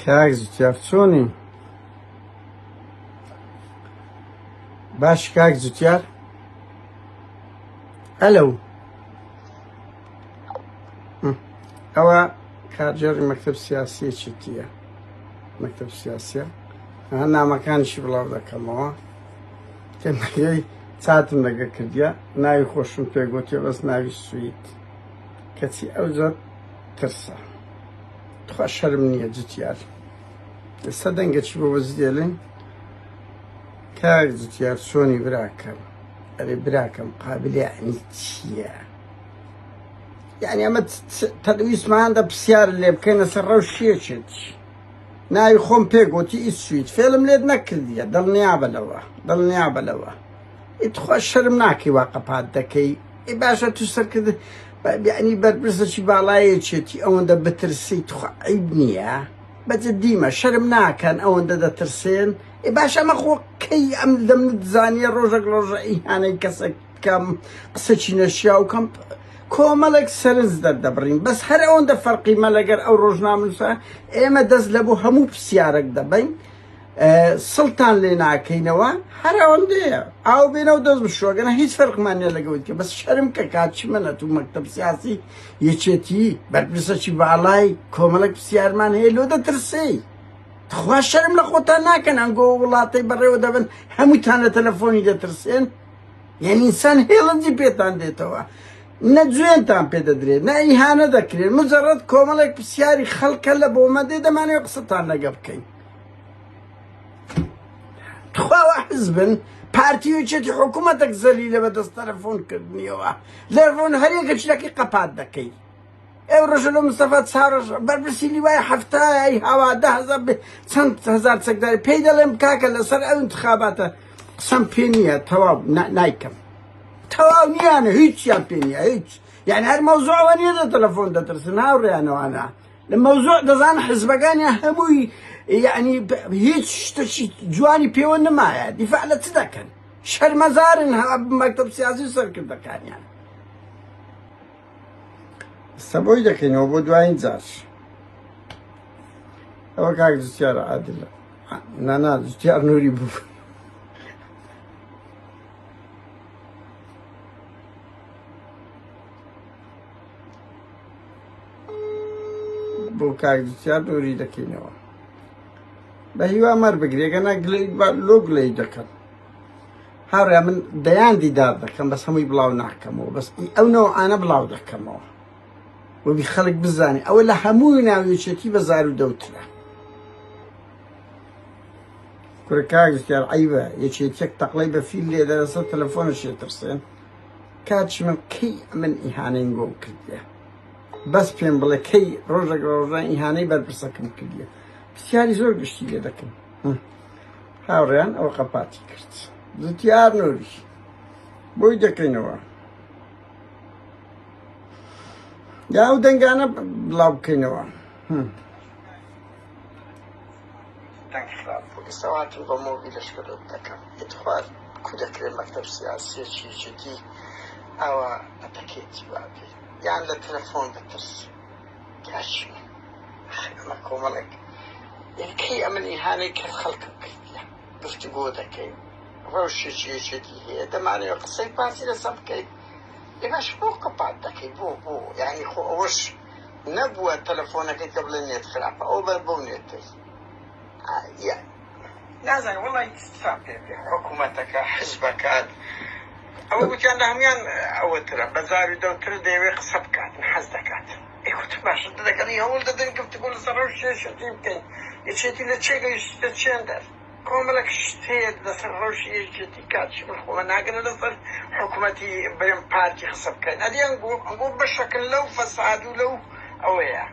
کاک زوتیار چۆنی؟ باش کاک زوتیار؟ ئەلەو ئەوە کارجێڕی مەکتەب سیاسیەکی تیە، مەکتەب سیاسیە نامەکانیشی بڵاو دەکەمەوە تێمەگەی چاتم لەگە کردیە ناوی خۆشم پێگوتێ بەس ناوی سوید کەچی ئەو زۆر ترسە تخوا شەرم نییە جوتیار ئێستا دەنگەچی بۆ بەزدێڵین کاک جوتیار چۆنی براکەم ئەرێ براکەم قابلی یعنی چییە؟ یعنی ئەمە تەدویستماندا پرسیار لێ بکەینە سەر ڕەوشێکێکی ناوی خۆم پێگوتی ئیسویت فێڵم لێت نەکردیە دڵنیا بەلەوە ئیتخوا شەرم ناکەی وا قەپات دەکەی ئێ باشە تو سەرکرد یعنی بەرپرسێکی باڵایەکێتی ئەوەندە بترسی تخوا عیب نییە بەجددیمە شەرم ناکەن ئەوەندە دەترسێن ئێ باش ئەمە خۆ کەی ئەم دەمت زانیە ڕۆژێک ڕۆژە ئیهانەی کەسەکەم قسەکی نەشیا و کەم کۆمەڵێک سەرنج دەردەبڕین بەس هەر ئەوەندە فەرقیمە لەگەر ئەو ڕۆژنامەنووسە ئێمە دەست لە بۆ هەموو پرسیارێک دەبین سڵتان لێ ناکەینەوە هەر ئەوەندەیە ئاو بێنەوە دەست بشۆگەنە هیچ فەرقمان نیە لەگەوت کە بەس شەرم کە کاتچی منە تو مەکتەب سیاسی یەکێتی بەرپرسەکی باڵای کۆمەڵێک پرسیارمان هەیە لۆ دەترسی خوا شەرم لە خۆتان ناکەن ئەنگۆ وڵاتەی بەڕێوە دەبن هەمووتان لە تەلەفۆنی دەترسێن یعنی ئینسان هێڵنجی پێتان دێتەوە نە جوێنتان پێ دەدرێت نە ئیهانە دەکرێت مجەڕەد کۆمەڵێک پرسیاری خەڵکە لە بۆمەدێ دەمانێت قسەتان لەگە بکەین خواوە حزبن پارتیویەکی حکوومەتێک زەلیلە بەدەست تەلەفۆنکردنیەوە لەفۆن هەرێکە شتێکی قەپات دەکەی ئێو ڕۆژە لە مستەفا چاڕۆژ بەرپرسی لیوای هەفتای هەوا 10,000 چەند هەزار چەکداری پێی دەڵێم کاکە لەسەر ئەو انتخاباتە قسەم پێ نییە تەواو نایکەم تەواو نییانە هیچیان پێ نییە هیچ یعنی هەر مەوزوعەوە نییە دە تەلەفۆن دەترسن هاوڕێیانەوەوانە لە مەوزوع دەزان حزبەکانیان هەمووی یعنی هیچ شتێکی جوانی پێوە نمایە دیفاع لە چ دەکەن شەرمەزارن مەکتەب سیاسی سەرکردەکانیان ئێستا بۆی دەکەینەوە بۆ دوایین جار ئەوە کاک جوتیارە عادلە نانا جوتیار نووری بوو بۆ کاک جوتیار نووری دەکەینەوە بە هیوا مەر بگرێگەنە لۆ گلەی دەکەن هاوڕێ من دەیان دیدار دەکەم بەس هەمووی بڵاو ناکەمەوە بەس ئەو نەوەعانە بڵاو دەکەمەوە وەبی خەڵک بزانێ ئەوە لە هەمووی ناویەکێتی بە زار و دەوترە کورە کاک جوتیار عەیبە یەکێتیەک تەقڵەی بە فیل لێ دەرەسەر تەلەفۆنەشێ ترسێن کاتش من کەی من ئیهانەیم بۆ کردیە بەس پێم بڵێ کەی ڕۆژێک ڕۆژان ئیهانەی بەرپرسەکەم کردیە پرسیاری زۆر گشتی لێ دەکەم هاوڕێیان ئەوە قەپاتی کرد جوتیار نووری بۆی دەکەینەوە یا ئەو دەنگانە بڵاو بکەینەوە ئێستاواتم بە مۆبی لەشکرۆت دەکەم ئێتخوار کو دەکرێت مەکتەب سیاسیەکی جدی ئەوە ئەتەکێتی وابێ یان لە تەلەفۆن دەترس کاچی ئەمە کۆمەڵێک کەی ئەمن ئیهانەی کرد خەڵکم کردیە گفتوگۆ دەکەین ڕەوشێکی یەکێتی هەیە دەمانەوە قسەی پاسی لەسەر بکەین ئێ باش بۆ قەپات دەکەی بۆ یعنی خۆ ئەوەش نەبووە تەلەفۆنەکەی کە بڵێ نێت خراپە ئەو بەر بۆ نێتەی نازانم وەڵی فام پێ حکوومەتەکە حزبەکات ئەوە گوتیان لە هەمویان ئەوەترە بە زاری دەوتر دەیەوێ قسە بکات حەز دەکات ئێکوت باشە دەکەنی هەوڵ دەدەن گفتوگۆ لەسەر ڕەوش شێشەتی بکەین یەکێتی لە چێگەیشتە چێندەر کۆمەڵێک شت هەیە لەسەر ڕەوشی یەکێتی کاتشی من خۆمە ناگەنە لەسەر حکوومەتی بەرێم پارتی قسە بکەین ئەدی ئەنگۆ بەشەکن لەو فەساد و لەو ئەوەیە